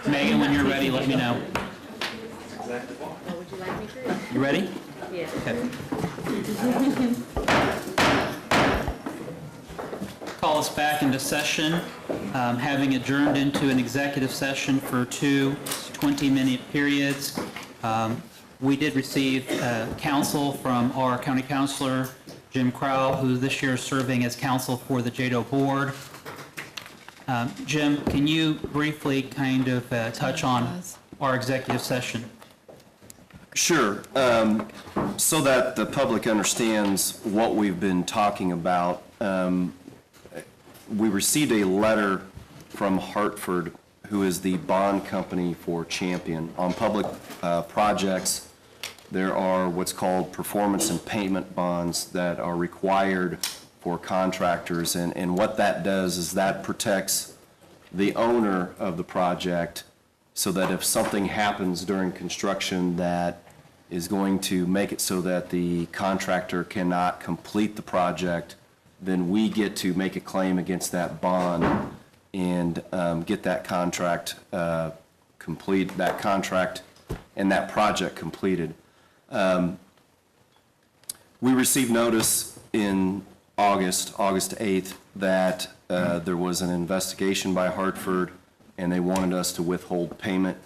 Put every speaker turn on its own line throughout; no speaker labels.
Megan, when you're ready, let me know.
Would you like me to?
You ready?
Yes.
Okay. Call us back into session, having adjourned into an executive session for two 20-minute periods. We did receive counsel from our county counselor, Jim Crowell, who this year is serving as counsel for the JEDO board. Jim, can you briefly kind of touch on our executive session?
Sure. So that the public understands what we've been talking about, we received a letter from Hartford, who is the bond company for Champion. On public projects, there are what's called performance and payment bonds that are required for contractors, and what that does is that protects the owner of the project so that if something happens during construction that is going to make it so that the contractor cannot complete the project, then we get to make a claim against that bond and get that contract complete, that contract and that project completed. We received notice in August 8th, that there was an investigation by Hartford and they wanted us to withhold payment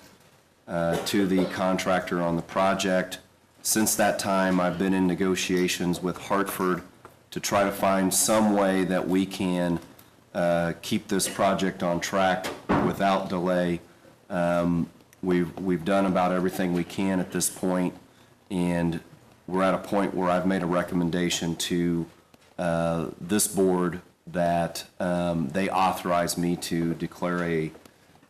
to the contractor on the project. Since that time, I've been in negotiations with Hartford to try to find some way that we can keep this project on track without delay. We've done about everything we can at this point, and we're at a point where I've made a recommendation to this board that they authorize me to declare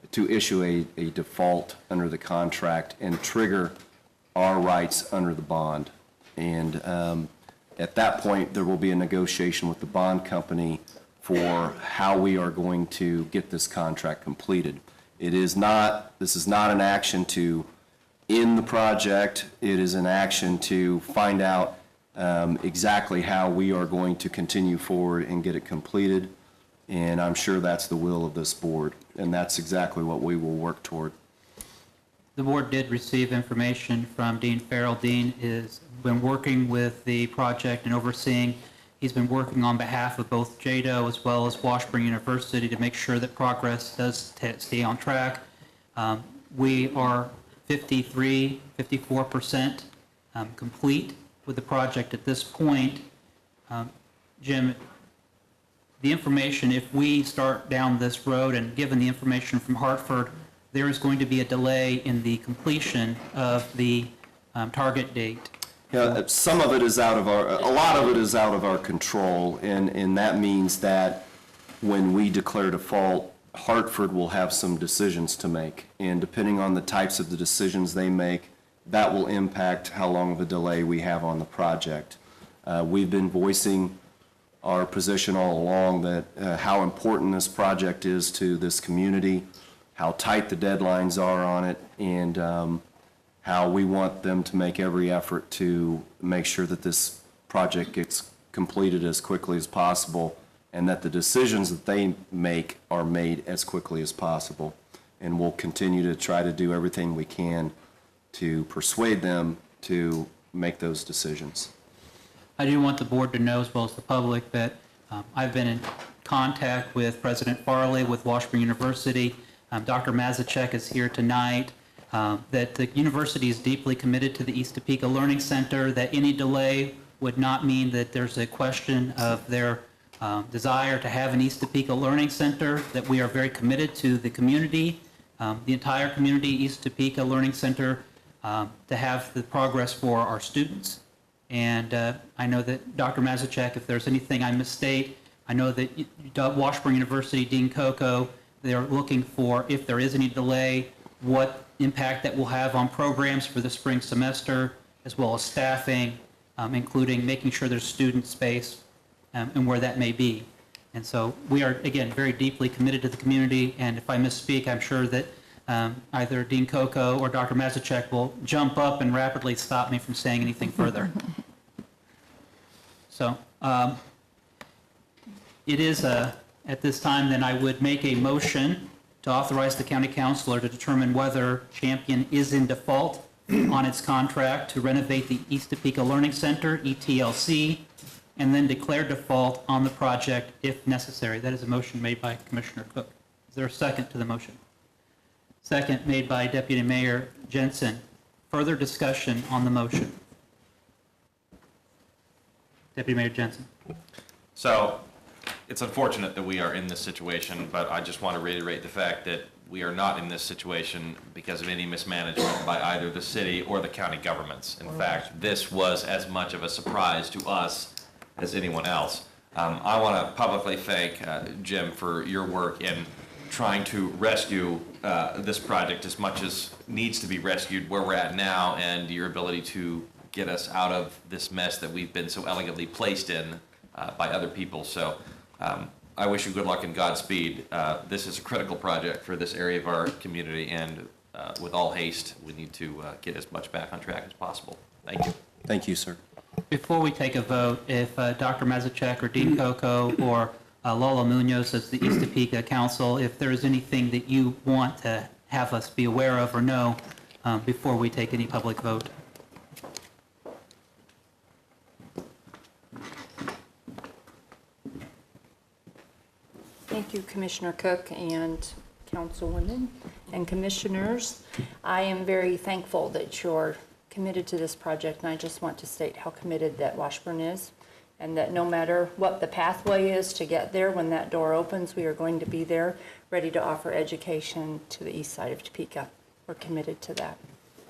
to issue a default under the contract and trigger our rights under the bond. And at that point, there will be a negotiation with the bond company for how we are going to get this contract completed. This is not an action to end the project. It is an action to find out exactly how we are going to continue forward and get it completed. And I'm sure that's the will of this board, and that's exactly what we will work toward.
The board did receive information from Dean Farrell. Dean has been working with the project and overseeing. He's been working on behalf of both JEDO as well as Washburn University to make sure that progress does stay on track. We are 54% complete with the project at this point. Jim, the information, if we start down this road and given the information from Hartford, there is going to be a delay in the completion of the target date.
Yeah, some of it is a lot of it is out of our control, and that means that when we declare default, Hartford will have some decisions to make, and depending on the types of the decisions they make, that will impact how long of a delay we have on the project. We've been voicing our position all along that how important this project is to this community, how tight the deadlines are on it, and how we want them to make every effort to make sure that this project gets completed as quickly as possible and that the decisions that they make are made as quickly as possible. And we'll continue to try to do everything we can to persuade them to make those decisions.
I do want the board to know, as well as the public, that I've been in contact with President Farley with Washburn University. Dr. Mazachek is here tonight. That the university is deeply committed to the East Topeka Learning Center, that any delay would not mean that there's a question of their desire to have an East Topeka Learning Center, that we are very committed to the community, the entire community, East Topeka Learning Center, to have the progress for our students. And I know that Dr. Mazachek, if there's anything I misstate, I know that Washburn University, Dean Coco, they're looking for, if there is any delay, what impact that will have on programs for the spring semester, as well as staffing, including making sure there's student space and where that may be. And so we are, again, very deeply committed to the community, and if I misspeak, I'm sure that either Dean Coco or Dr. Mazachek will jump up and rapidly stop me from saying anything further. So It is, at this time, then I would make a motion to authorize the county councilor to determine whether Champion is in default on its contract to renovate the East Topeka Learning Center, ETLC, and then declare default on the project if necessary. That is a motion made by Commissioner Cook. Is there a second to the motion? Second made by Deputy Mayor Jenson. Further discussion on the motion. Deputy Mayor Jenson.
So it's unfortunate that we are in this situation, but I just want to reiterate the fact that we are not in this situation because of any mismanagement by either the city or the county governments. In fact, this was as much of a surprise to us as anyone else. I want to publicly thank Jim for your work in trying to rescue this project as much as needs to be rescued where we're at now, and your ability to get us out of this mess that we've been so elegantly placed in by other people. So I wish you good luck and Godspeed. This is a critical project for this area of our community, and with all haste, we need to get as much back on track as possible. Thank you.
Thank you, sir.
Before we take a vote, if Dr. Mazachek or Dean Coco or Lola Munoz as the East Topeka Council, if there is anything that you want to have us be aware of or know before we take any public vote.
Thank you, Commissioner Cook and Councilwomen and Commissioners. I am very thankful that you're committed to this project, and I just want to state how committed that Washburn is, and that no matter what the pathway is to get there, when that door opens, we are going to be there, ready to offer education to the east side of Topeka. We're committed to that.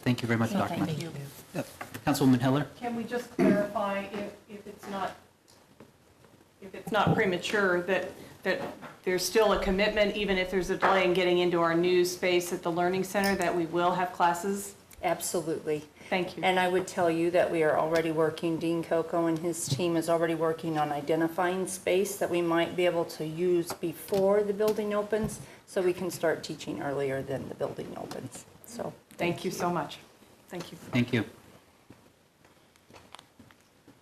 Thank you very much, Dr.
Thank
Mazachek.
you.
Councilwoman Hiller?
Can we just clarify if it's not premature, that there's still a commitment, even if there's a delay in getting into our new space at the Learning Center, that we will have classes?
Absolutely.
Thank you.
And I would tell you that we are already working, Dean Coco and his team is already working on identifying space that we might be able to use before the building opens, so we can start teaching earlier than the building opens. So
Thank you so much. Thank you.
Thank you.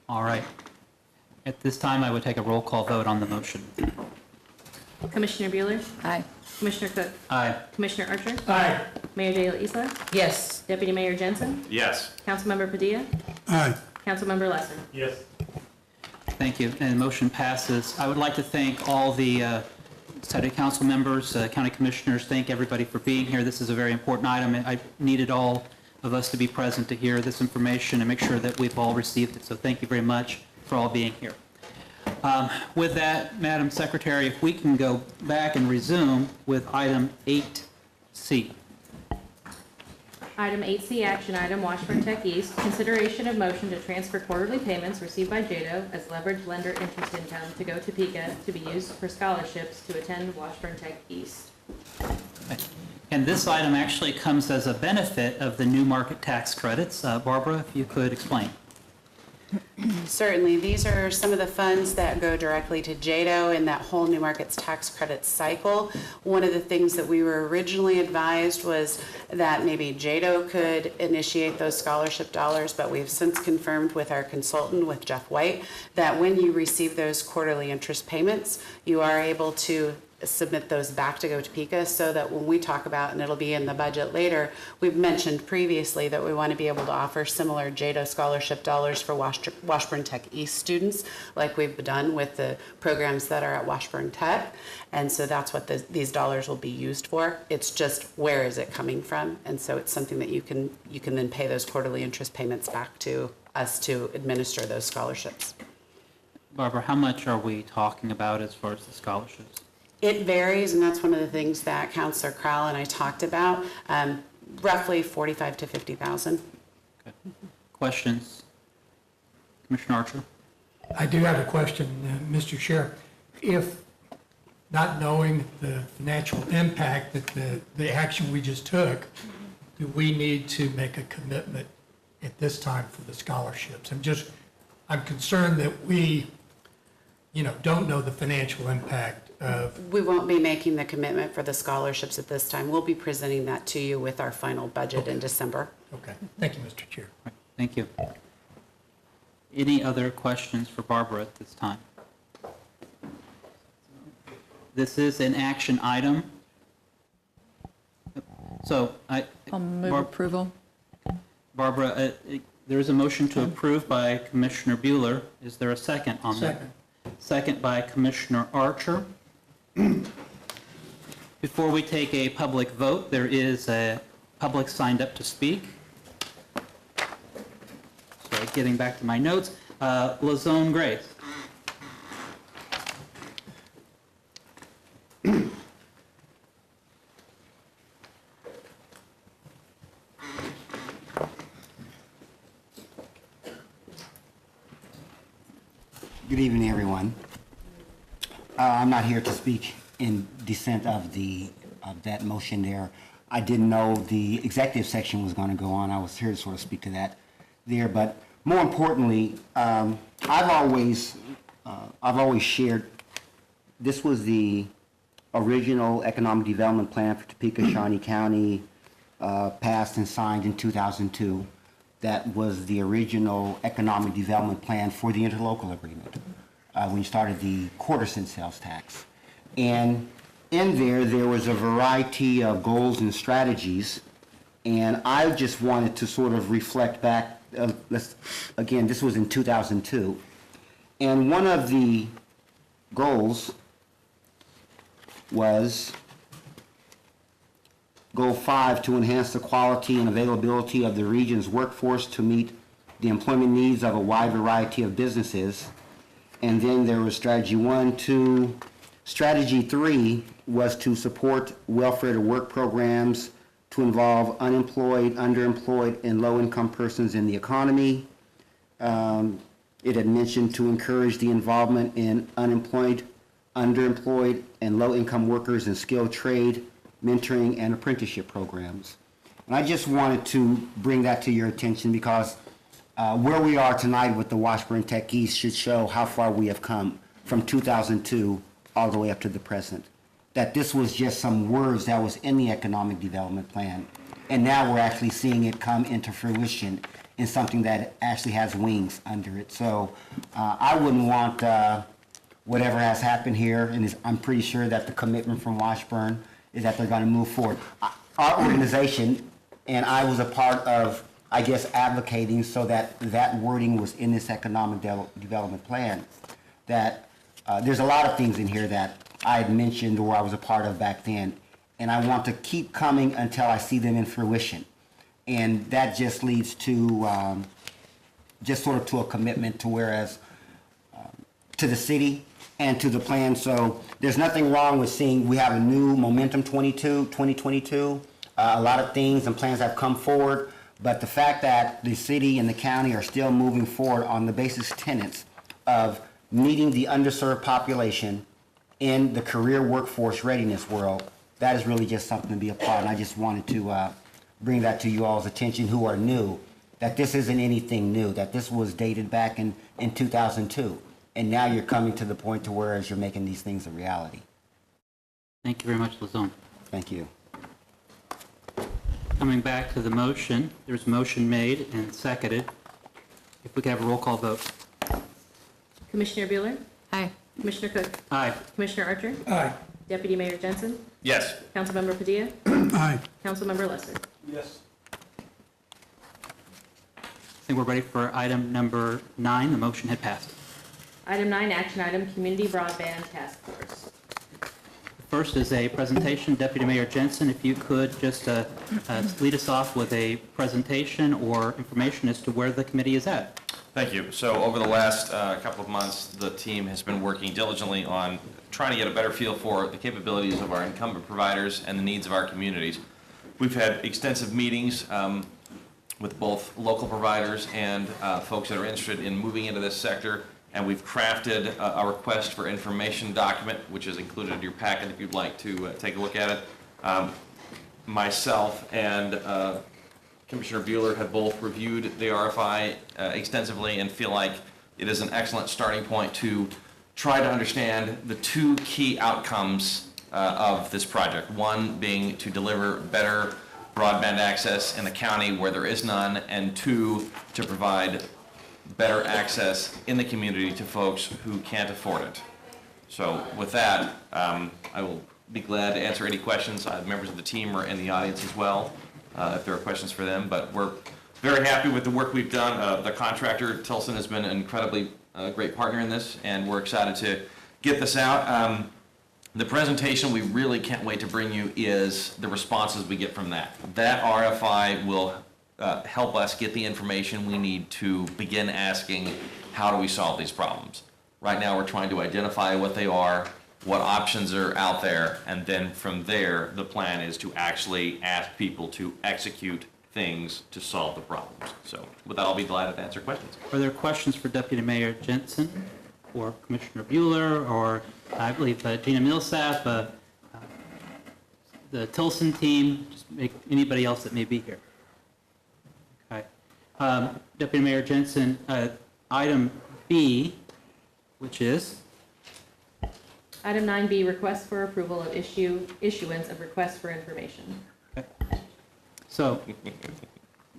All right. At this time, I would take a roll call vote on the motion.
Commissioner Bueller?
Aye.
Commissioner Cook?
Aye.
Commissioner Archer?
Aye.
Mayor De La Isla?
Yes.
Deputy Mayor Jensen?
Yes.
Councilmember Padilla?
Aye.
Councilmember Lesser?
Yes.
Thank you, and the motion passes. I would like to thank all the city council members, county commissioners, thank everybody for being here. This is a very important item, and I needed all of us to be present to hear this information and make sure that we've all received it, so thank you very much for all being here. With that, Madam Secretary, if we can go back and resume with item 8C.
Item 8C, action item, Washburn Tech East, consideration of motion to transfer quarterly payments received by JEDO as leveraged lender interest income to go Topeka to be used for scholarships to attend Washburn Tech East.
And this item actually comes as a benefit of the new market tax credits. Barbara, if you could explain.
Certainly. These are some of the funds that go directly to JEDO in that whole new markets tax credit cycle. One of the things that we were originally advised was that maybe JEDO could initiate those scholarship dollars, but we've since confirmed with our consultant, with Jeff White, that when you receive those quarterly interest payments, you are able to submit those back to Go Topeka, so that when we talk about, and it'll be in the budget later, we've mentioned previously that we want to be able to offer similar JEDO scholarship dollars for Washburn Tech East students, like we've done with the programs that are at Washburn Tech. And so that's what these dollars will be used for. It's just, where is it coming from? And so it's something that you can then pay those quarterly interest payments back to us to administer those scholarships.
Barbara, how much are we talking about as far as the scholarships?
It varies, and that's one of the things that Councilor Crowell and I talked about. Roughly 45 to 50,000.
Okay. Questions? Commissioner Archer?
I do have a question, Mr. Sheriff. If, not knowing the financial impact that the action we just took, do we need to make a commitment at this time for the scholarships? I'm concerned that we, don't know the financial impact of.
We won't be making the commitment for the scholarships at this time. We'll be presenting that to you with our final budget in December.
Okay. Thank you, Mr. Chair.
Right. Thank you. Any other questions for Barbara at this time? this is an action item. So
I'll move approval.
Barbara, there is a motion to approve by Commissioner Bueller. Is there a second on that?
Second.
Second by Commissioner Archer. Before we take a public vote, there is a public signed up to speak. So getting back to my notes, Lazone Grace.
Good evening, everyone. I'm not here to speak in dissent of that motion there. I didn't know the executive section was going to go on. I was here to sort of speak to that there. But more importantly, I've always shared. This was the original economic development plan for Topeka, Shawnee County, passed and signed in 2002. That was the original economic development plan for the interlocal agreement when you started the quarter-cent sales tax. And in there was a variety of goals and strategies, and I just wanted to sort of reflect back. Again, this was in 2002, and one of the goals was Goal 5, to enhance the quality and availability of the region's workforce to meet the employment needs of a wide variety of businesses. And then there was Strategy 1, 2. Strategy 3 was to support welfare to work programs to involve unemployed, underemployed, and low-income persons in the economy. It had mentioned to encourage the involvement in unemployed, underemployed, and low-income workers in skilled trade, mentoring, and apprenticeship programs. And I just wanted to bring that to your attention because where we are tonight with the Washburn Tech East should show how far we have come from 2002 all the way up to the present. That this was just some words that was in the economic development plan, and now we're actually seeing it come into fruition in something that actually has wings under it. So I wouldn't want whatever has happened here, and I'm pretty sure that the commitment from Washburn is that they're going to move forward. Our organization, and I was a part of, I guess, advocating so that that wording was in this economic development plan, that there's a lot of things in here that I had mentioned or I was a part of back then, and I want to keep coming until I see them in fruition. And that just leads to just sort of to a commitment to whereas to the city and to the plan. So there's nothing wrong with seeing we have a new momentum 2022. A lot of things and plans have come forward, but the fact that the city and the county are still moving forward on the basis tenets of meeting the underserved population in the career workforce readiness world, that is really just something to be applauded. And I just wanted to bring that to you all's attention who are new, that this isn't anything new, that this was dated back in 2002. And now you're coming to the point to where as you're making these things a reality.
Thank you very much, Lazone.
Thank you.
Coming back to the motion, there's a motion made and seconded. If we could have a roll call vote.
Commissioner Bueller?
Aye.
Commissioner Cook?
Aye.
Commissioner Archer?
Aye.
Deputy Mayor Jenson?
Yes.
Councilmember Padilla?
Aye.
Councilmember Lesser?
Yes.
I think we're ready for item number 9. The motion had passed.
Item 9, action item, Community Broadband Task Force.
First is a presentation. Deputy Mayor Jenson, if you could just lead us off with a presentation or information as to where the committee is at.
Thank you. So over the last couple of months, the team has been working diligently on trying to get a better feel for the capabilities of our incumbent providers and the needs of our communities. We've had extensive meetings with both local providers and folks that are interested in moving into this sector, and we've crafted a request for information document, which is included in your packet if you'd like to take a look at it. Myself and Commissioner Bueller have both reviewed the RFI extensively and feel like it is an excellent starting point to try to understand the two key outcomes of this project. One being to deliver better broadband access in the county where there is none, and 2, to provide better access in the community to folks who can't afford it. So with that, I will be glad to answer any questions. Members of the team are in the audience as well, if there are questions for them. But we're very happy with the work we've done. The contractor, Tilson, has been an incredibly great partner in this, and we're excited to get this out. The presentation we really can't wait to bring you is the responses we get from that. That RFI will help us get the information we need to begin asking, how do we solve these problems? Right now, we're trying to identify what they are, what options are out there, and then from there, the plan is to actually ask people to execute things to solve the problems. So with that, I'll be delighted to answer questions.
Are there questions for Deputy Mayor Jenson or Commissioner Bueller, or I believe Gina Millsap, the Tilson team, just anybody else that may be here? Okay. Deputy Mayor Jenson, item B, which is?
Item 9B, request for approval of issuance of request for information.
Okay. So,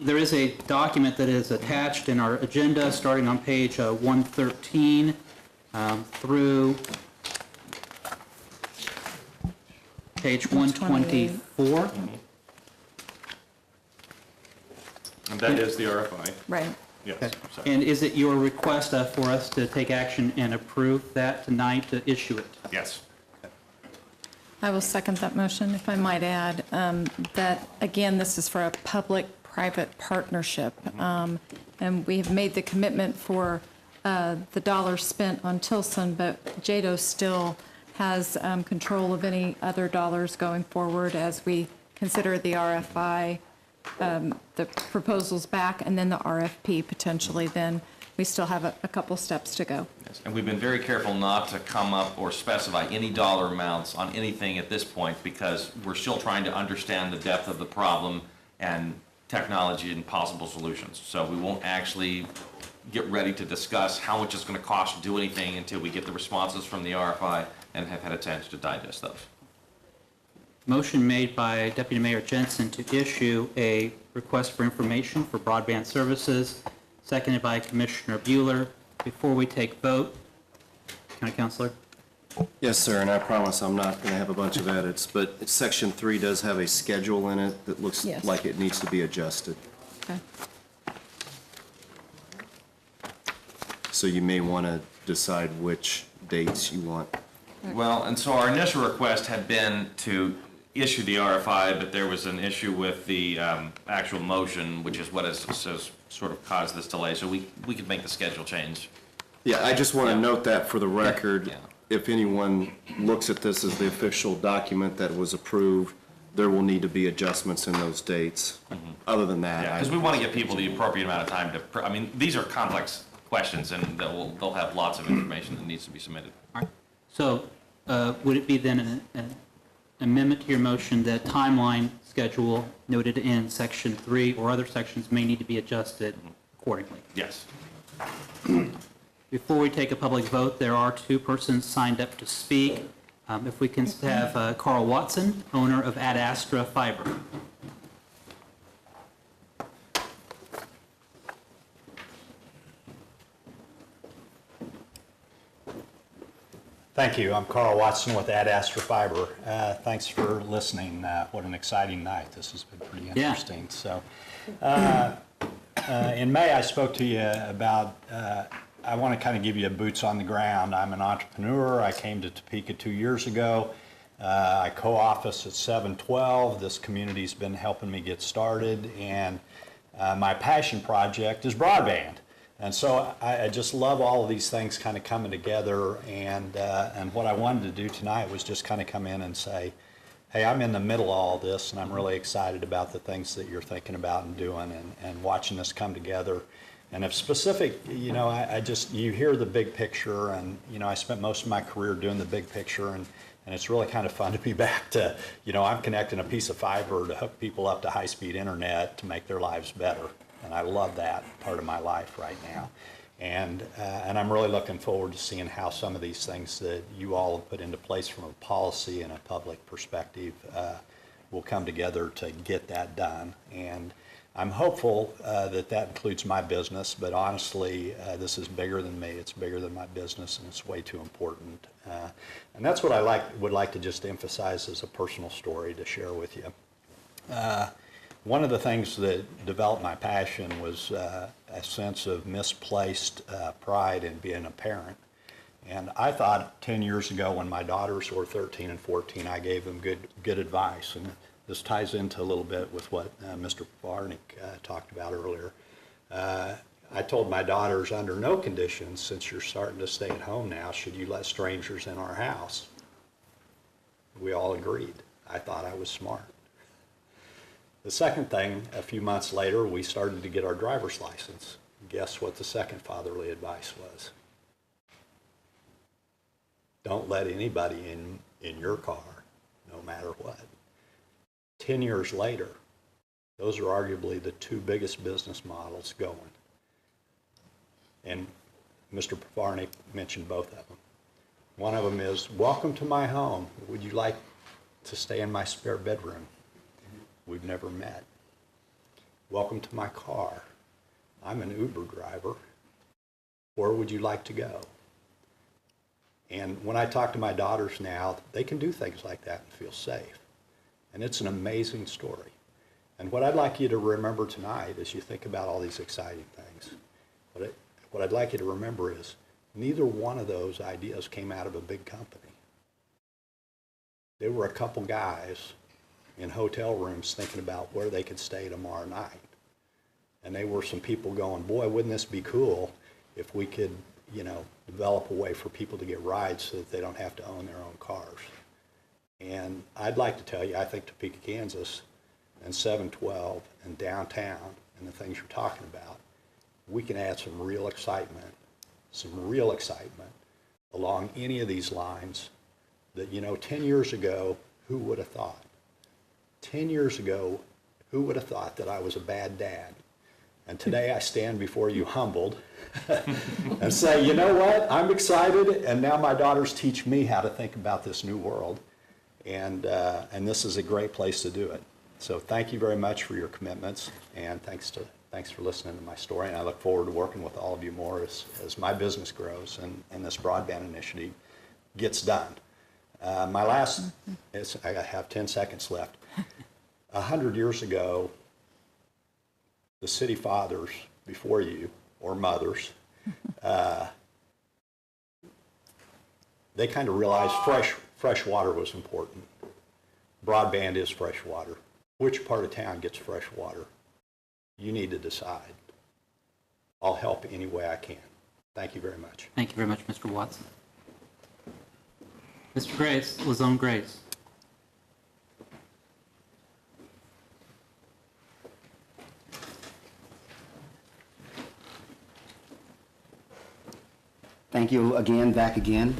there is a document that is attached in our agenda, starting on page 113 through page 124.
And that is the RFI.
Right.
Yes.
Okay. And is it your request for us to take action and approve that tonight to issue it?
Yes.
I will second that motion, if I might add, that, again, this is for a public-private partnership. And we have made the commitment for the dollars spent on Tilson, but JEDO still has control of any other dollars going forward as we consider the RFI, the proposals back, and then the RFP potentially. Then we still have a couple steps to go.
Yes. And we've been very careful not to come up or specify any dollar amounts on anything at this point, because we're still trying to understand the depth of the problem and technology and possible solutions. So we won't actually get ready to discuss how much it's going to cost to do anything until we get the responses from the RFI and have had a chance to digest those.
Motion made by Deputy Mayor Jenson to issue a request for information for broadband services, seconded by Commissioner Bueller. Before we take vote, County Councilor?
Yes, sir, and I promise I'm not going to have a bunch of edits, but Section 3 does have a schedule in it that looks
Yes.
like it needs to be adjusted.
Okay.
So you may want to decide which dates you want.
Well, and so our initial request had been to issue the RFI, but there was an issue with the actual motion, which is what has sort of caused this delay. So we could make the schedule change.
Yeah, I just want to note that for the record.
Yeah.
If anyone looks at this as the official document that was approved, there will need to be adjustments in those dates. Other than that,
Yeah, because we want to give people the appropriate amount of time to, I mean, these are complex questions, and they'll have lots of information that needs to be submitted.
All right. So would it be then an amendment to your motion that timeline schedule noted in Section 3 or other sections may need to be adjusted accordingly?
Yes.
Before we take a public vote, there are two persons signed up to speak. If we can have Carl Watson, owner of Ad Astra Fiber.
Thank you. I'm Carl Watson with Ad Astra Fiber. Thanks for listening. What an exciting night. This has been pretty interesting. So, in May, I spoke to you about, I want to kind of give you a boots on the ground. I'm an entrepreneur. I came to Topeka 2 years ago. I co-office at 712. This community's been helping me get started, and my passion project is broadband. And so I just love all of these things kind of coming together, and what I wanted to do tonight was just kind of come in and say, hey, I'm in the middle of all this, and I'm really excited about the things that you're thinking about and doing, and watching this come together. And if specific, you know, you hear the big picture, and, you know, I spent most of my career doing the big picture, and it's really kind of fun to be back to, you know, I'm connecting a piece of fiber to hook people up to high-speed internet to make their lives better. And I love that part of my life right now. And I'm really looking forward to seeing how some of these things that you all have put into place from a policy and a public perspective will come together to get that done. And I'm hopeful that that includes my business, but honestly, this is bigger than me. It's bigger than my business, and it's way too important. And that's what I would like to just emphasize as a personal story to share with you. One of the things that developed my passion was a sense of misplaced pride in being a parent. And I thought 10 years ago when my daughters were 13 and 14, I gave them good advice. And this ties into a little bit with what Mr. Varnick talked about earlier. I told my daughters, under no conditions, since you're starting to stay at home now, should you let strangers in our house. We all agreed. I thought I was smart. The second thing, a few months later, we started to get our driver's license. Guess what the second fatherly advice was? Don't let anybody in your car, no matter what. 10 years later, those are arguably the two biggest business models going. And Mr. Varnick mentioned both of them. One of them is, welcome to my home. Would you like to stay in my spare bedroom? We've never met. Welcome to my car. I'm an Uber driver. Where would you like to go? And when I talk to my daughters now, they can do things like that and feel safe. And it's an amazing story. And what I'd like you to remember tonight as you think about all these exciting things, what I'd like you to remember is neither one of those ideas came out of a big company. There were a couple guys in hotel rooms thinking about where they could stay tomorrow night. And they were some people going, boy, wouldn't this be cool if we could, develop a way for people to get rides so that they don't have to own their own cars. And I'd like to tell you, I think Topeka, Kansas, and 712 and downtown and the things you're talking about, we can add some real excitement along any of these lines that, 10 years ago, who would have thought? 10 years ago, who would have thought that I was a bad dad? And today I stand before you humbled and say, you know what, I'm excited, and now my daughters teach me how to think about this new world. And this is a great place to do it. So thank you very much for your commitments, and thanks for listening to my story. And I look forward to working with all of you more as my business grows and this broadband initiative gets done. My last, I have 10 seconds left. 100 years ago, the city fathers before you, or mothers, they kind of realized fresh water was important. Broadband is fresh water. Which part of town gets fresh water? You need to decide. I'll help any way I can. Thank you very much.
Thank you very much, Mr. Watson. Mr. Grace, Lazone Grace.
Thank you again, back again.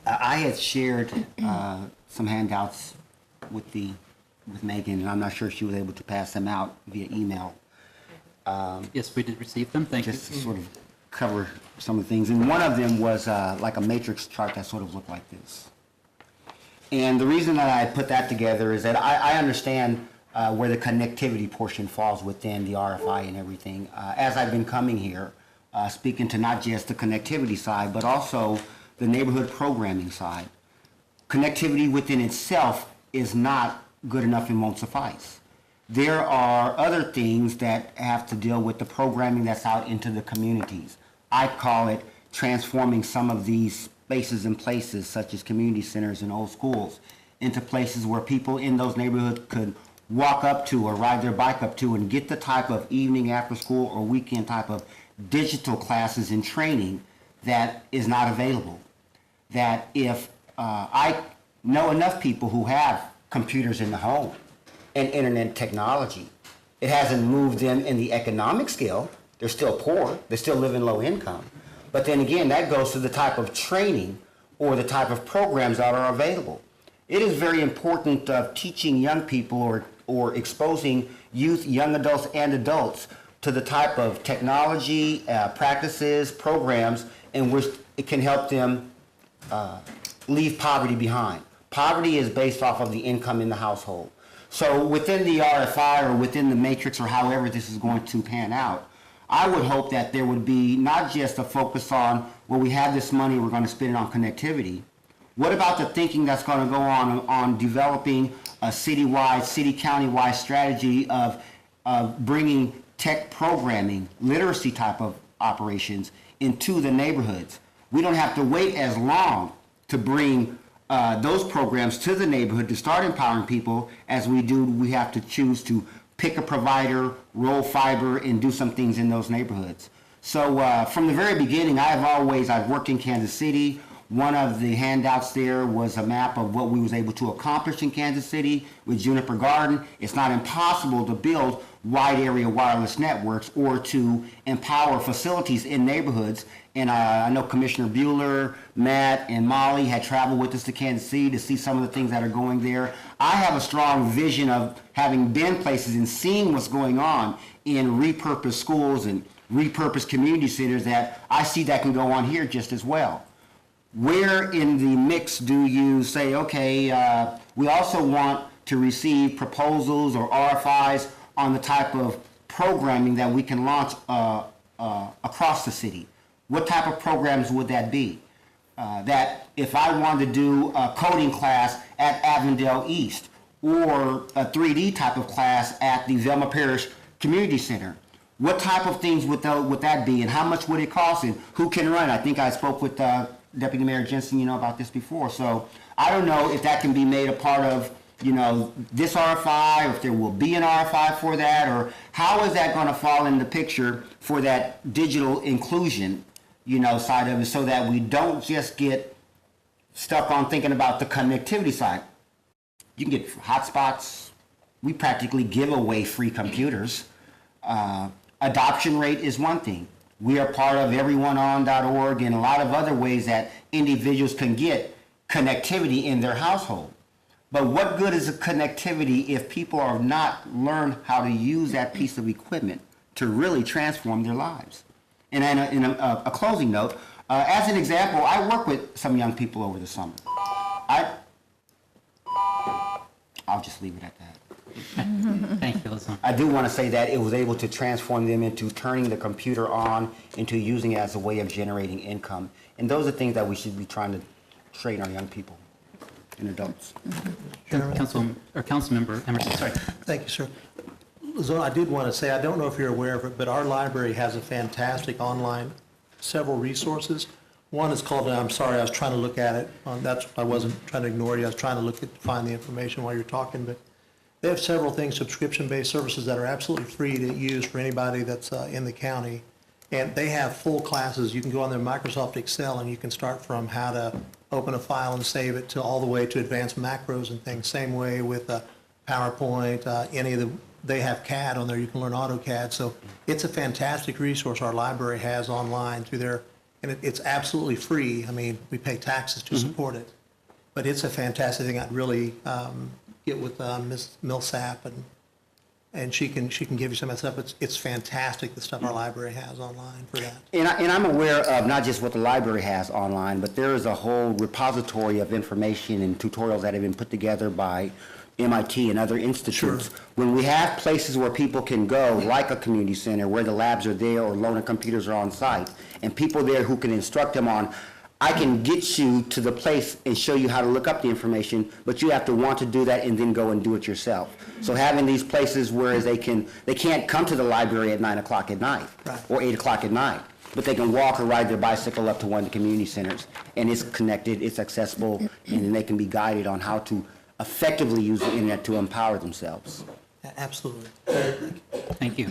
I had shared some handouts with Megan, and I'm not sure if she was able to pass them out via email.
Yes, we did receive them. Thank you.
Just to sort of cover some of the things. And one of them was like a matrix chart that sort of looked like this. And the reason that I put that together is that I understand where the connectivity portion falls within the RFI and everything. As I've been coming here, speaking to not just the connectivity side, but also the neighborhood programming side. Connectivity within itself is not good enough and won't suffice. There are other things that have to deal with the programming that's out into the communities. I call it transforming some of these spaces and places, such as community centers and old schools, into places where people in those neighborhoods could walk up to or ride their bike up to and get the type of evening after school or weekend type of digital classes and training that is not available. That if I know enough people who have computers in the home and internet technology, it hasn't moved them in the economic scale. They're still poor, they still live in low income. But then again, that goes to the type of training or the type of programs that are available. It is very important teaching young people or exposing youth, young adults, and adults to the type of technology, practices, programs in which it can help them leave poverty behind. Poverty is based off of the income in the household. So within the RFI or within the matrix or however this is going to pan out, I would hope that there would be not just a focus on, well, we have this money, we're going to spend it on connectivity. What about the thinking that's going to go on developing a citywide, county-wide strategy of bringing tech programming, literacy type of operations into the neighborhoods? We don't have to wait as long to bring those programs to the neighborhood to start empowering people as we do. We have to choose to pick a provider, roll fiber, and do some things in those neighborhoods. So from the very beginning, I've worked in Kansas City. One of the handouts there was a map of what we was able to accomplish in Kansas City with Juniper Garden. It's not impossible to build wide area wireless networks or to empower facilities in neighborhoods. And I know Commissioner Bueller, Matt, and Molly had traveled with us to Kansas City to see some of the things that are going there. I have a strong vision of having been places and seeing what's going on in repurposed schools and repurposed community centers that I see that can go on here just as well. Where in the mix do you say, okay, we also want to receive proposals or RFIs on the type of programming that we can launch across the city? What type of programs would that be? That if I wanted to do a coding class at Avondale East or a 3D type of class at the Velma Parish Community Center, what type of things would that be, and how much would it cost, and who can run? I think I spoke with Deputy Mayor Jenson, about this before. So I don't know if that can be made a part of, this RFI, or if there will be an RFI for that, or how is that going to fall in the picture for that digital inclusion, side of it, so that we don't just get stuck on thinking about the connectivity side. You can get hotspots. We practically give away free computers. Adoption rate is one thing. We are part of everyoneon.org and a lot of other ways that individuals can get connectivity in their household. But what good is a connectivity if people are not learn how to use that piece of equipment to really transform their lives? And in a closing note, as an example, I work with some young people over the summer. I'll just leave it at that.
Thank you, Lizanne.
I do want to say that it was able to transform them into turning the computer on, into using it as a way of generating income. And those are things that we should be trying to train our young people and adults.
Councilmember Emerson, sorry.
Thank you, sir. So I did want to say, I don't know if you're aware of it, but our library has a fantastic online, several resources. One is called, I'm sorry, I was trying to look at it. I wasn't trying to ignore you. I was trying to find the information while you're talking, but they have several things, subscription-based services that are absolutely free to use for anybody that's in the county. And they have full classes. You can go on their Microsoft Excel and you can start from how to open a file and save it to all the way to advanced macros and things. Same way with PowerPoint, they have CAD on there. You can learn AutoCAD. So it's a fantastic resource our library has online through there. And it's absolutely free. I mean, we pay taxes to support it. But it's a fantastic thing. I'd really get with Ms. Millsap and she can give you some of that stuff. It's fantastic, the stuff our library has online for that.
And I'm aware of not just what the library has online, but there is a whole repository of information and tutorials that have been put together by MIT and other institutes.
Sure.
When we have places where people can go, like a community center, where the labs are there or loaner computers are on site, and people there who can instruct them on, I can get you to the place and show you how to look up the information, but you have to want to do that and then go and do it yourself. So having these places where they can't come to the library at 9 o'clock at night,
right,
or 8 o'clock at night, but they can walk or ride their bicycle up to one of the community centers, and it's connected, it's accessible, and then they can be guided on how to effectively use the internet to empower themselves.
Absolutely.
Thank you.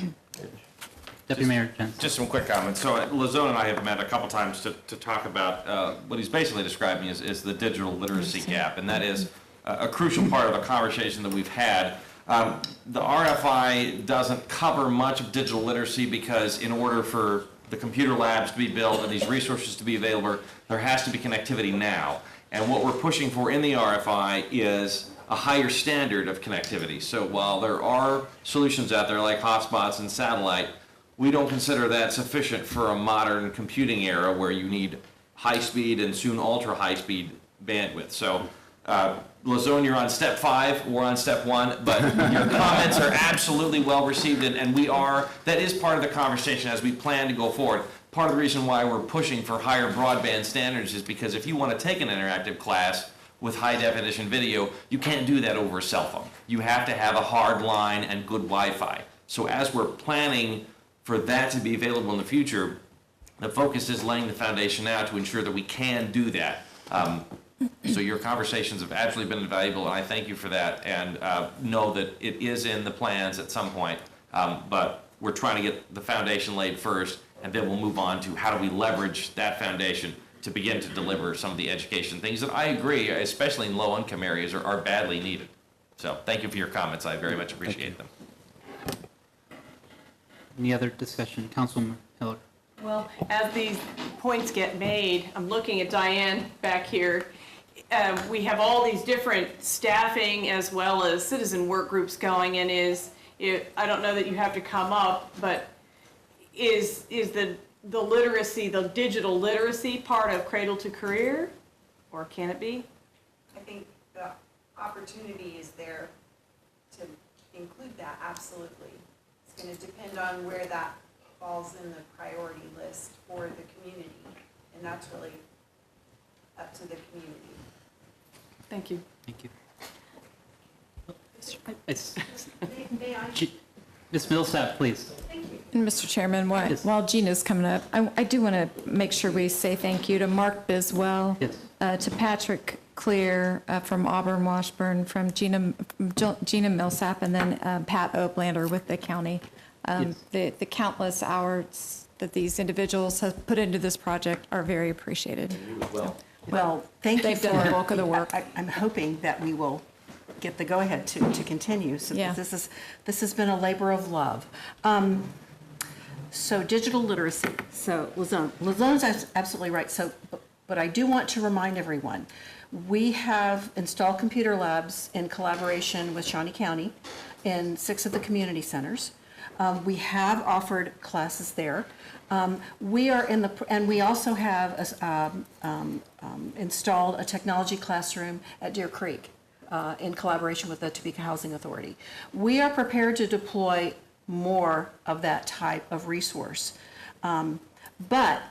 Deputy Mayor Jenson.
Just some quick comments. So Lizone and I have met a couple times to talk about what he's basically describing is the digital literacy gap, and that is a crucial part of the conversation that we've had. The RFI doesn't cover much of digital literacy because in order for the computer labs to be built and these resources to be available, there has to be connectivity now. And what we're pushing for in the RFI is a higher standard of connectivity. So while there are solutions out there like hotspots and satellite, we don't consider that sufficient for a modern computing era where you need high speed and soon ultra high speed bandwidth. So Lazone, you're on step 5, we're on step 1, but your comments are absolutely well received, and that is part of the conversation as we plan to go forward. Part of the reason why we're pushing for higher broadband standards is because if you want to take an interactive class with high definition video, you can't do that over a cell phone. You have to have a hard line and good Wi-Fi. So as we're planning for that to be available in the future, the focus is laying the foundation now to ensure that we can do that. So your conversations have absolutely been invaluable, and I thank you for that, and know that it is in the plans at some point, but we're trying to get the foundation laid first, and then we'll move on to how do we leverage that foundation to begin to deliver some of the education things that I agree, especially in low-income areas, are badly needed. So thank you for your comments. I very much appreciate them.
Any other discussion? Councilman Miller.
Well, as these points get made, I'm looking at Diane back here. We have all these different staffing as well as citizen work groups going, and I don't know that you have to come up, but is the literacy, the digital literacy part of Cradle to Career, or can it be?
I think the opportunity is there to include that, absolutely. It's going to depend on where that falls in the priority list for the community, and that's really up to the community.
Thank you.
Thank you.
May I?
Ms. Millsap, please.
And Mr. Chairman, while Gina's coming up, I do want to make sure we say thank you to Mark Biswell,
Yes.
to Patrick Clear from Auburn Washburn, from Gina Millsap, and then Pat Oplander with the county. The countless hours that these individuals have put into this project are very appreciated.
Well, thank you.
They've done the bulk of the work.
I'm hoping that we will get the go-ahead to continue. So
Yeah.
this has been a labor of love. So digital literacy. So Lazone's absolutely right. So, but I do want to remind everyone, we have installed computer labs in collaboration with Shawnee County in 6 of the community centers. We have offered classes there. We are and we also have installed a technology classroom at Deer Creek in collaboration with the Topeka Housing Authority. We are prepared to deploy more of that type of resource, but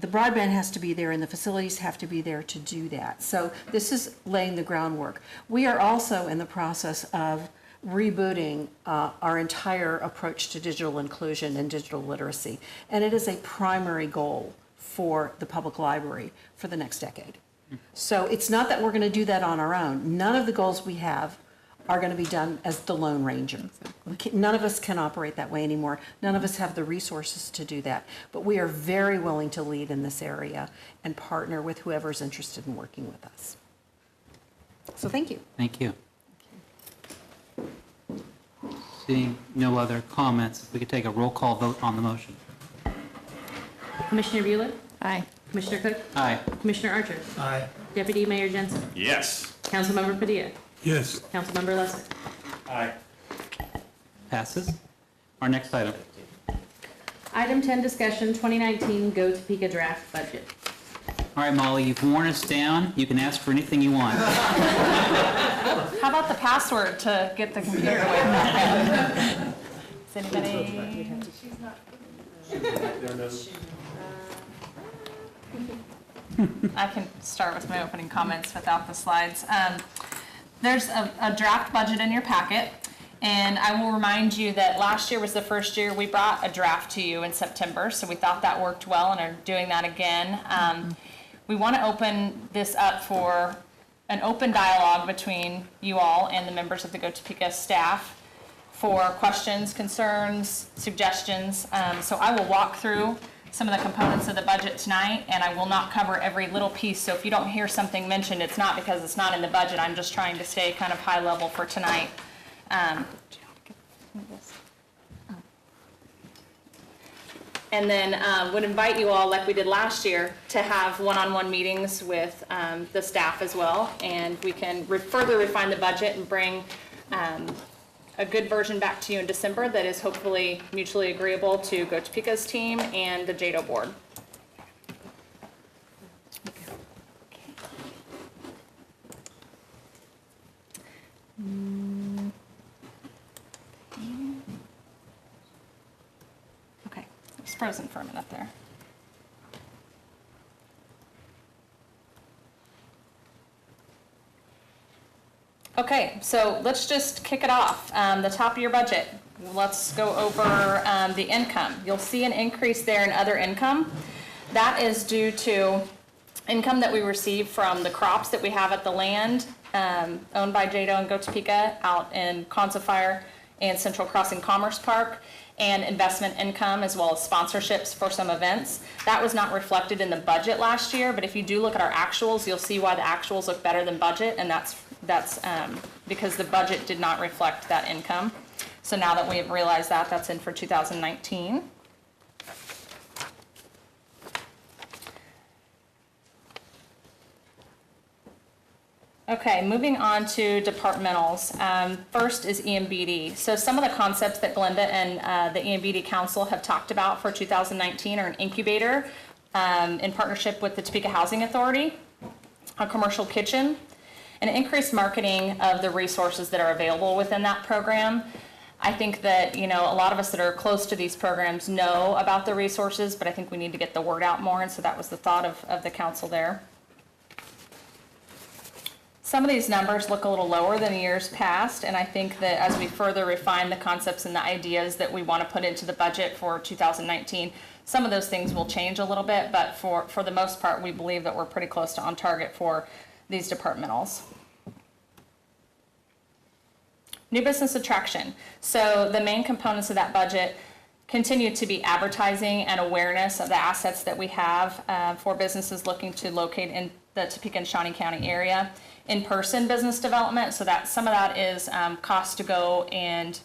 the broadband has to be there and the facilities have to be there to do that. So this is laying the groundwork. We are also in the process of rebooting our entire approach to digital inclusion and digital literacy. And it is a primary goal for the public library for the next decade. So it's not that we're going to do that on our own. None of the goals we have are going to be done as the Lone Ranger. None of us can operate that way anymore. None of us have the resources to do that. But we are very willing to lead in this area and partner with whoever's interested in working with us. So thank you.
Thank you. Seeing no other comments, if we could take a roll call vote on the motion.
Commissioner Bueller?
Aye.
Commissioner Cook?
Aye.
Commissioner Archer?
Aye.
Deputy Mayor Jenson?
Yes.
Councilmember Padilla?
Yes.
Councilmember Lesser?
Aye.
Passes. Our next item.
Item 10, discussion 2019 Go Topeka draft budget.
All right, Molly, you've worn us down. You can ask for anything you want.
How about the password to get the computer away? Is anybody? I can start with my opening comments without the slides. There's a draft budget in your packet, and I will remind you that last year was the first year we brought a draft to you in September, so we thought that worked well and are doing that again. We want to open this up for an open dialogue between you all and the members of the Go Topeka staff for questions, concerns, suggestions. So I will walk through some of the components of the budget tonight, and I will not cover every little piece. So if you don't hear something mentioned, it's not because it's not in the budget. I'm just trying to stay kind of high level for tonight. And then would invite you all, like we did last year, to have one-on-one meetings with the staff as well. And we can further refine the budget and bring a good version back to you in December that is hopefully mutually agreeable to Go Topeka's team and the JEDO board. It's frozen for a minute there. Okay, so let's just kick it off. The top of your budget, let's go over the income. You'll see an increase there in other income. That is due to income that we receive from the crops that we have at the land owned by JEDO and Go Topeka out in Conza and Central Crossing Commerce Park, and investment income as well as sponsorships for some events. That was not reflected in the budget last year, but if you do look at our actuals, you'll see why the actuals look better than budget, and that's because the budget did not reflect that income. So now that we have realized that, that's in for 2019. Okay, moving on to departmentals. First is EMBD. So some of the concepts that Glenda and the EMBD Council have talked about for 2019 are an incubator in partnership with the Topeka Housing Authority, a commercial kitchen, and increased marketing of the resources that are available within that program. I think that, a lot of us that are close to these programs know about the resources, but I think we need to get the word out more, and so that was the thought of the council there. Some of these numbers look a little lower than years past, and I think that as we further refine the concepts and the ideas that we want to put into the budget for 2019, some of those things will change a little bit, but for the most part, we believe that we're pretty close to on target for these departmentals. New business attraction. So the main components of that budget continue to be advertising and awareness of the assets that we have for businesses looking to locate in the Topeka and Shawnee County area. In-person business development, so that some of that is cost to go and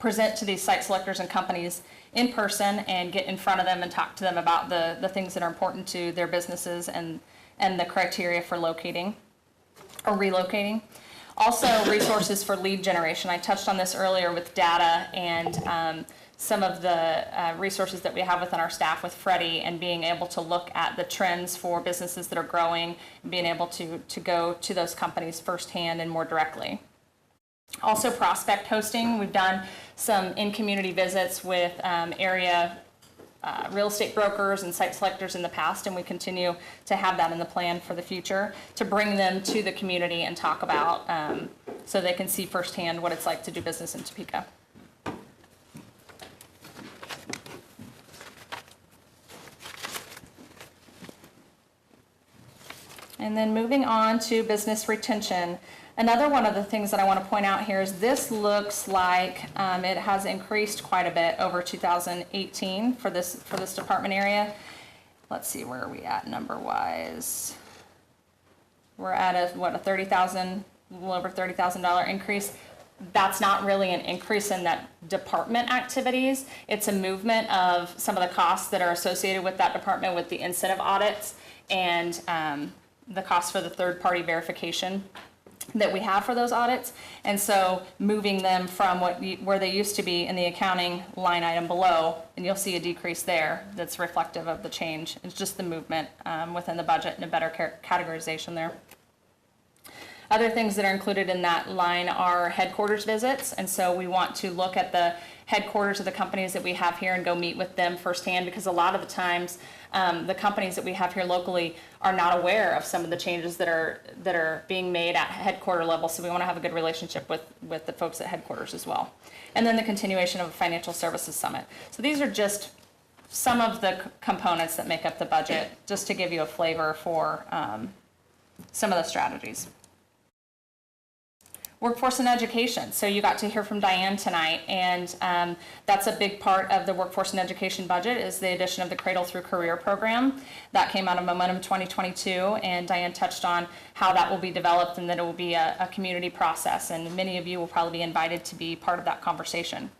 present to these site selectors and companies in person and get in front of them and talk to them about the things that are important to their businesses and the criteria for locating or relocating. Also, resources for lead generation. I touched on this earlier with data and some of the resources that we have within our staff with Freddie, and being able to look at the trends for businesses that are growing, and being able to go to those companies firsthand and more directly. Also, prospect hosting. We've done some in-community visits with area real estate brokers and site selectors in the past, and we continue to have that in the plan for the future to bring them to the community and talk about so they can see firsthand what it's like to do business in Topeka. And then moving on to business retention. Another one of the things that I want to point out here is this looks like it has increased quite a bit over 2018 for this department area. Let's see, where are we at number-wise? We're at a little over $30,000 increase. That's not really an increase in that department activities. It's a movement of some of the costs that are associated with that department with the incentive audits and the cost for the third-party verification that we have for those audits, and so moving them from where they used to be in the accounting line item below, and you'll see a decrease there that's reflective of the change. It's just the movement within the budget and a better categorization there. Other things that are included in that line are headquarters visits, and so we want to look at the headquarters of the companies that we have here and go meet with them firsthand, because a lot of the times the companies that we have here locally are not aware of some of the changes that are being made at headquarter level, so we want to have a good relationship with the folks at headquarters as well. And then the continuation of a financial services summit. So these are just some of the components that make up the budget, just to give you a flavor for some of the strategies. Workforce and education. So you got to hear from Diane tonight, and that's a big part of the workforce and education budget is the addition of the Cradle Through Career program. That came out of Momentum 2022, and Diane touched on how that will be developed and that it will be a community process, and many of you will probably be invited to be part of that conversation.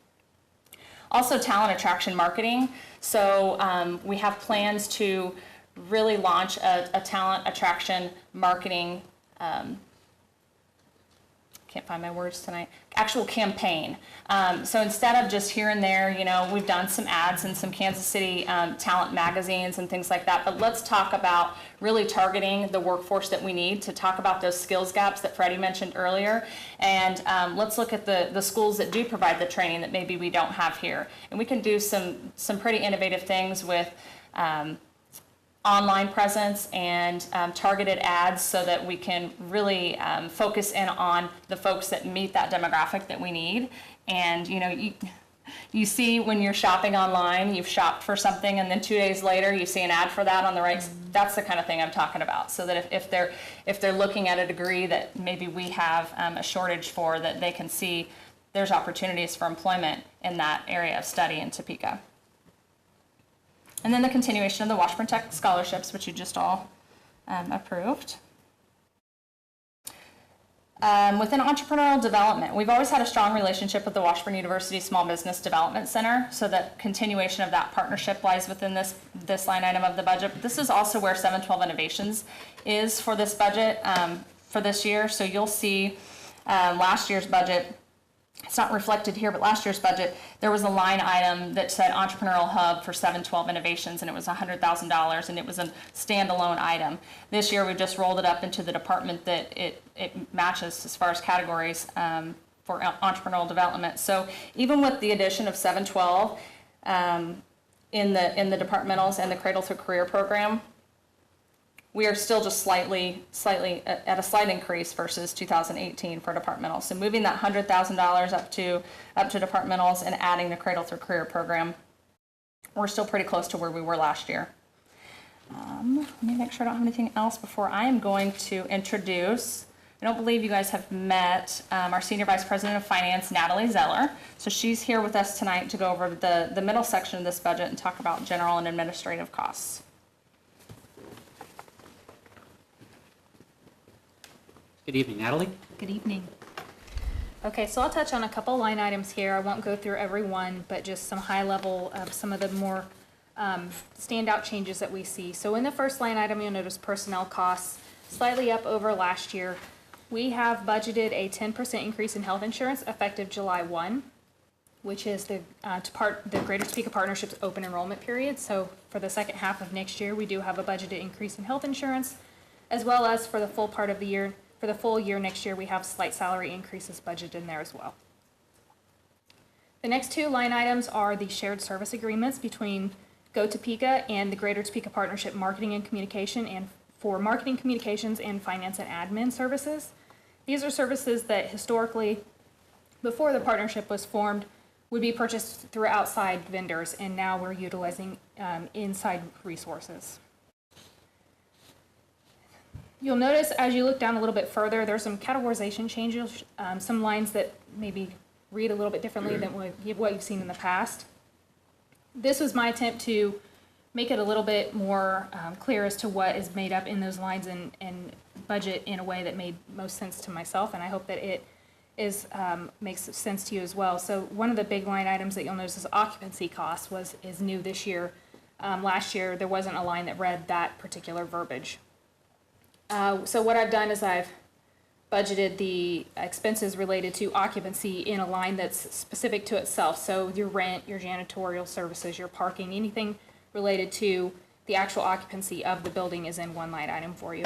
Also, talent attraction marketing. So we have plans to really launch a talent attraction marketing can't find my words tonight, actual campaign. So instead of just here and there, we've done some ads in some Kansas City talent magazines and things like that, but let's talk about really targeting the workforce that we need to talk about those skills gaps that Freddie mentioned earlier. And let's look at the schools that do provide the training that maybe we don't have here. And we can do some pretty innovative things with online presence and targeted ads so that we can really focus in on the folks that meet that demographic that we need. And you see when you're shopping online, you've shopped for something and then 2 days later you see an ad for that on the right. That's the kind of thing I'm talking about. So that if they're looking at a degree that maybe we have a shortage for, that they can see there's opportunities for employment in that area of study in Topeka. And then the continuation of the Washburn Tech scholarships, which you just all approved. Within entrepreneurial development, we've always had a strong relationship with the Washburn University Small Business Development Center, so that continuation of that partnership lies within this line item of the budget. But this is also where 712 Innovations is for this budget for this year. So you'll see last year's budget. It's not reflected here, but last year's budget, there was a line item that said Entrepreneurial Hub for 712 Innovations, and it was $100,000, and it was a standalone item. This year, we've just rolled it up into the department that it matches as far as categories for entrepreneurial development. So even with the addition of 712 in the departmentals and the Cradle to Career program, we are still just slightly at a slight increase versus 2018 for departmentals. So moving that $100,000 up to departmentals and adding the Cradle to Career program, we're still pretty close to where we were last year. Let me make sure I don't have anything else before I am going to introduce, I don't believe you guys have met our Senior Vice President of Finance, Natalie Zeller. So she's here with us tonight to go over the middle section of this budget and talk about general and administrative costs.
Good evening, Natalie.
Good evening. Okay, so I'll touch on a couple line items here. I won't go through every one, but just some high level of some of the more standout changes that we see. So in the first line item, you'll notice personnel costs slightly up over last year. We have budgeted a 10% increase in health insurance effective July 1, which is the Greater Topeka Partnership's open enrollment period. So for the second half of next year, we do have a budgeted increase in health insurance, as well as for the full part of the year. For the full year next year, we have slight salary increases budgeted in there as well. The next two line items are the shared service agreements between Go Topeka and the Greater Topeka Partnership Marketing and Communication, and for marketing communications and finance and admin services. These are services that historically, before the partnership was formed, would be purchased through outside vendors, and now we're utilizing inside resources. You'll notice as you look down a little bit further, there's some categorization changes, some lines that maybe read a little bit differently than what you've seen in the past. This was my attempt to make it a little bit more clear as to what is made up in those lines and budget in a way that made most sense to myself, and I hope that it makes sense to you as well. So one of the big line items that you'll notice is occupancy cost is new this year. Last year, there wasn't a line that read that particular verbiage. So what I've done is I've budgeted the expenses related to occupancy in a line that's specific to itself. So your rent, your janitorial services, your parking, anything related to the actual occupancy of the building is in one line item for you.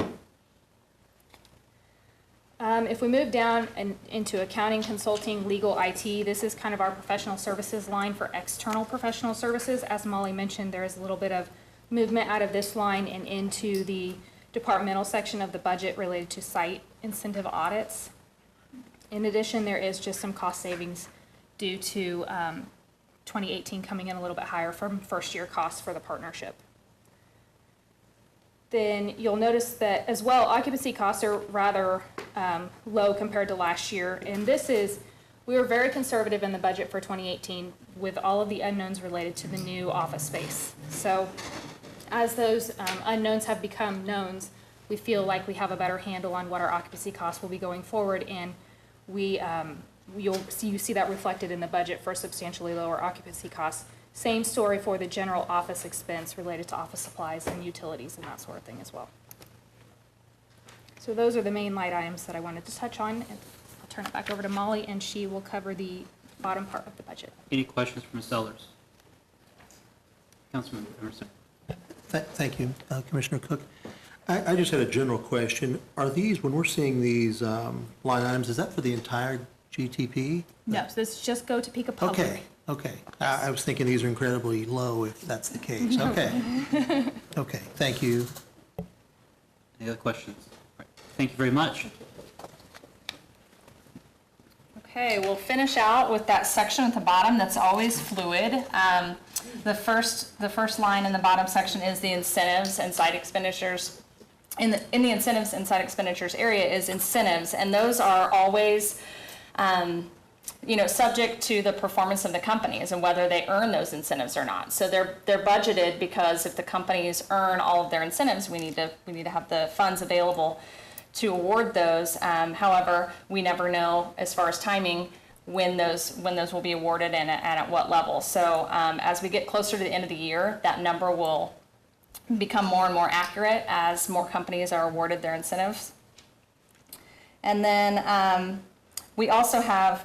If we move down into accounting, consulting, legal, IT, this is kind of our professional services line for external professional services. As Molly mentioned, there is a little bit of movement out of this line and into the departmental section of the budget related to site incentive audits. In addition, there is just some cost savings due to 2018 coming in a little bit higher from first year costs for the partnership. Then you'll notice that as well, occupancy costs are rather low compared to last year. And we were very conservative in the budget for 2018 with all of the unknowns related to the new office space. So as those unknowns have become knowns, we feel like we have a better handle on what our occupancy costs will be going forward, and you see that reflected in the budget for substantially lower occupancy costs. Same story for the general office expense related to office supplies and utilities and that sort of thing as well. So those are the main line items that I wanted to touch on, and I'll turn it back over to Molly, and she will cover the bottom part of the budget.
Any questions from Ms. Sellers? Councilman Emerson.
Thank you, Commissioner Cook. I just had a general question. Are these, when we're seeing these line items, is that for the entire GTP?
No, so this just go to Topeka Public.
Okay. I was thinking these are incredibly low if that's the case. Okay. Okay, thank you.
Any other questions? All right. Thank you very much.
Okay, we'll finish out with that section at the bottom that's always fluid. The first line in the bottom section is the incentives and site expenditures. In the incentives and site expenditures area is incentives, and those are always, subject to the performance of the companies and whether they earn those incentives or not. So they're budgeted because if the companies earn all of their incentives, we need to have the funds available to award those. However, we never know as far as timing when those will be awarded and at what level. So as we get closer to the end of the year, that number will become more and more accurate as more companies are awarded their incentives. And then we also have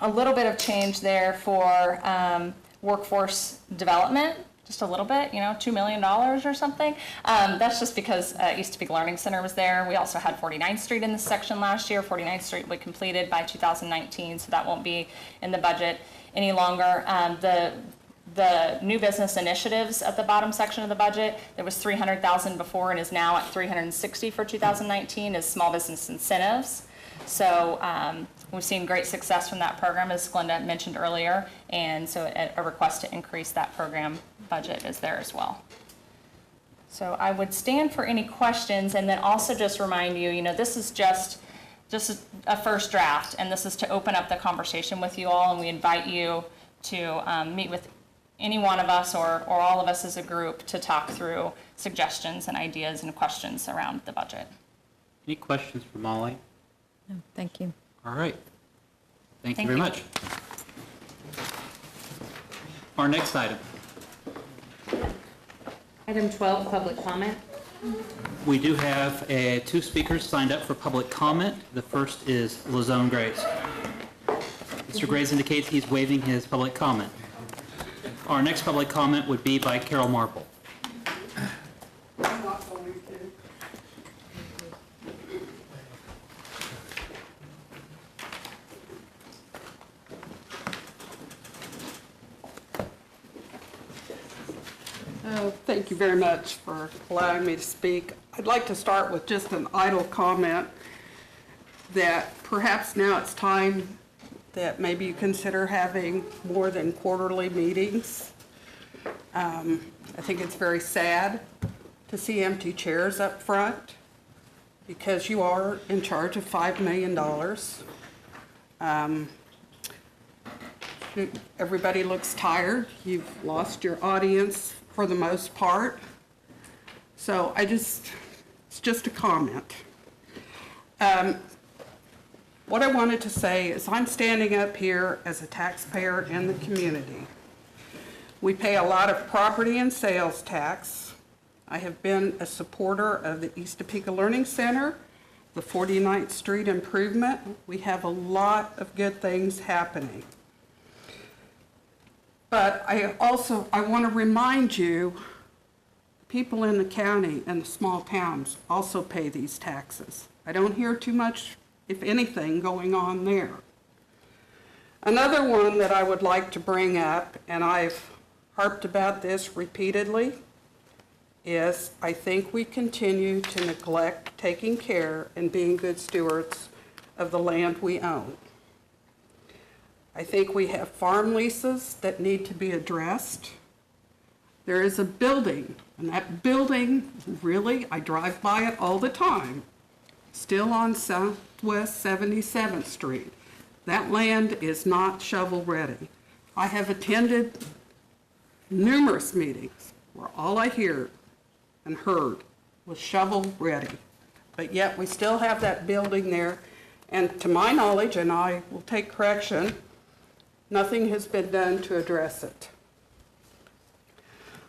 a little bit of change there for workforce development. Just a little bit, $2 million or something. That's just because East Topeka Learning Center was there. We also had 49th Street in this section last year. 49th Street we completed by 2019, so that won't be in the budget any longer. The new business initiatives at the bottom section of the budget, there was $300,000 before and is now at $360,000 for 2019 is small business incentives. So we've seen great success from that program, as Glenda mentioned earlier, and so a request to increase that program budget is there as well. So I would stand for any questions, and then also just remind you, this is just a first draft, and this is to open up the conversation with you all, and we invite you to meet with any one of us or all of us as a group to talk through suggestions and ideas and questions around the budget.
Any questions for Molly?
No, thank you.
All right. Thank you very much. Our next item.
Item 12, public comment.
We do have two speakers signed up for public comment. The first is Lazone Grace. Mr. Grace indicates he's waiving his public comment. Our next public comment would be by Carol Marple.
Thank you very much for allowing me to speak. I'd like to start with just an idle comment that perhaps now it's time that maybe you consider having more than quarterly meetings. I think it's very sad to see empty chairs up front because you are in charge of $5 million. Everybody looks tired. You've lost your audience for the most part. So it's just a comment. What I wanted to say is I'm standing up here as a taxpayer in the community. We pay a lot of property and sales tax. I have been a supporter of the East Topeka Learning Center, the 49th Street improvement. We have a lot of good things happening. But I want to remind you, people in the county and the small towns also pay these taxes. I don't hear too much, if anything, going on there. Another one that I would like to bring up, and I've harped about this repeatedly, is I think we continue to neglect taking care and being good stewards of the land we own. I think we have farm leases that need to be addressed. There is a building, and that building, really, I drive by it all the time, still on Southwest 77th Street. That land is not shovel-ready. I have attended numerous meetings where all I hear and heard was shovel-ready. But yet we still have that building there, and to my knowledge, and I will take correction, nothing has been done to address it.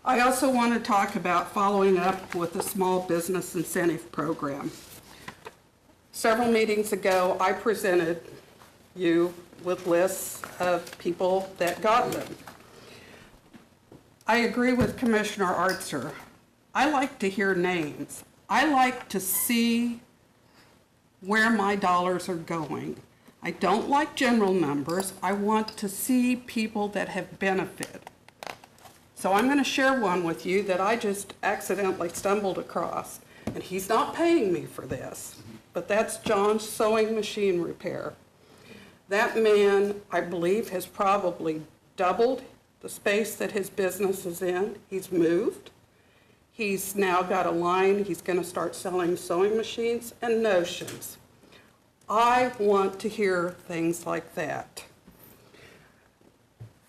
I also want to talk about following up with the small business incentive program. Several meetings ago, I presented you with lists of people that got them. I agree with Commissioner Artser. I like to hear names. I like to see where my dollars are going. I don't like general numbers. I want to see people that have benefited. So I'm going to share one with you that I just accidentally stumbled across. And he's not paying me for this, but that's John's sewing machine repair. That man, I believe, has probably doubled the space that his business is in. He's moved. He's now got a line. He's going to start selling sewing machines and notions. I want to hear things like that.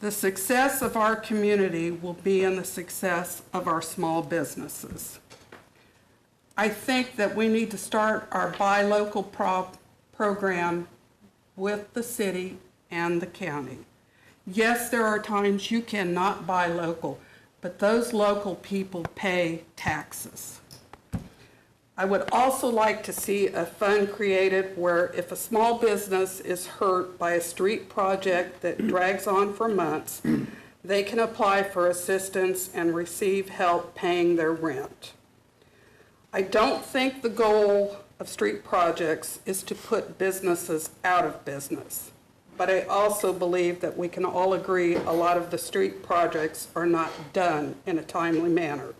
The success of our community will be in the success of our small businesses. I think that we need to start our buy local program with the city and the county. Yes, there are times you cannot buy local, but those local people pay taxes. I would also like to see a fund created where if a small business is hurt by a street project that drags on for months, they can apply for assistance and receive help paying their rent. I don't think the goal of street projects is to put businesses out of business, but I also believe that we can all agree a lot of the street projects are not done in a timely manner.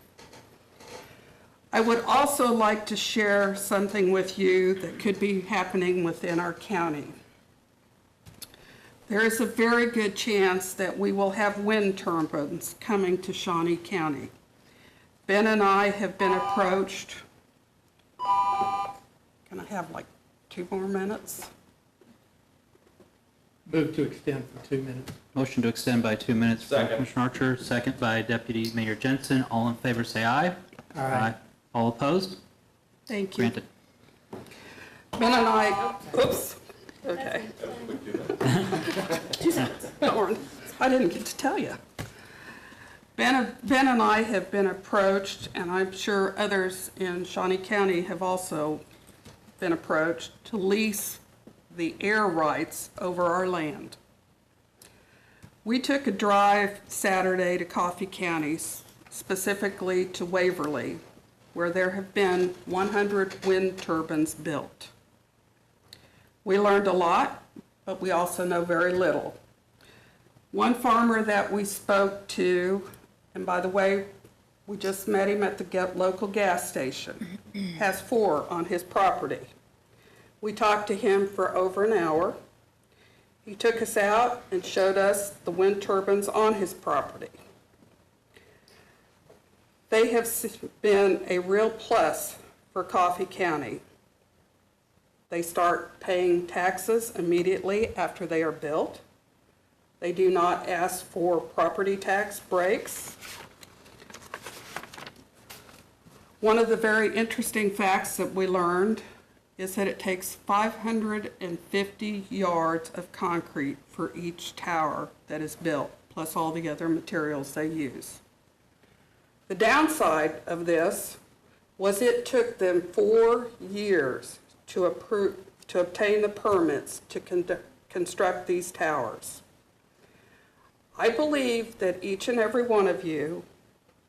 I would also like to share something with you that could be happening within our county. There is a very good chance that we will have wind turbines coming to Shawnee County. Ben and I have been approached. Can I have like 2 more minutes?
Move to extend for 2 minutes.
Motion to extend by 2 minutes from
Second.
Commissioner Archer, second by Deputy Mayor Jenson. All in favor, say aye.
Aye.
All opposed?
Thank you.
Granted.
Ben and I, oops, okay. Darn, I didn't get to tell you. Ben and I have been approached, and I'm sure others in Shawnee County have also been approached, to lease the air rights over our land. We took a drive Saturday to Coffee County, specifically to Waverly, where there have been 100 wind turbines built. We learned a lot, but we also know very little. One farmer that we spoke to, and by the way, we just met him at the local gas station, has 4 on his property. We talked to him for over an hour. He took us out and showed us the wind turbines on his property. They have been a real plus for Coffee County. They start paying taxes immediately after they are built. They do not ask for property tax breaks. One of the very interesting facts that we learned is that it takes 550 yards of concrete for each tower that is built, plus all the other materials they use. The downside of this was it took them 4 years to obtain the permits to construct these towers. I believe that each and every one of you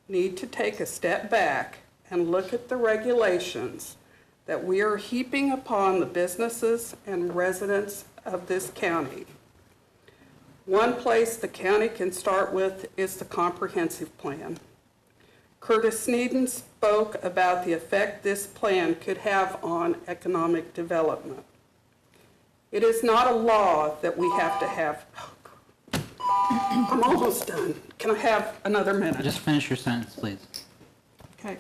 need to take a step back and look at the regulations that we are heaping upon the businesses and residents of this county. One place the county can start with is the comprehensive plan. Curtis Sneeden spoke about the effect this plan could have on economic development. It is not a law that we have to have. I'm almost done. Can I have another minute?
Just finish your sentence, please.
Okay.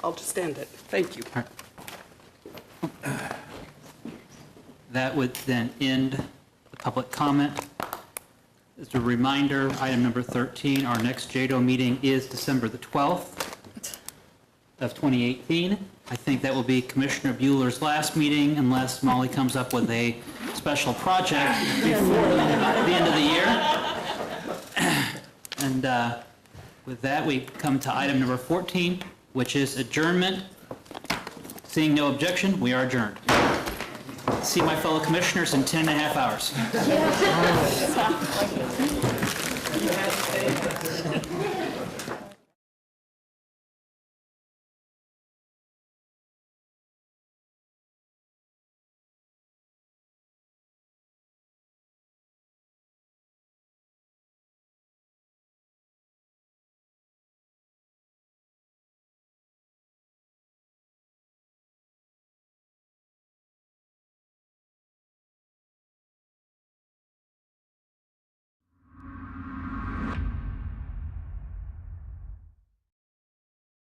I'll just end it. Thank you.
That would then end the public comment. As a reminder, item number 13, our next JEDO meeting is December the 12th of 2018. I think that will be Commissioner Bueller's last meeting unless Molly comes up with a special project before the end of the year. And with that, we come to item number 14, which is adjournment. Seeing no objection, we are adjourned. See my fellow commissioners in 10 and a half hours.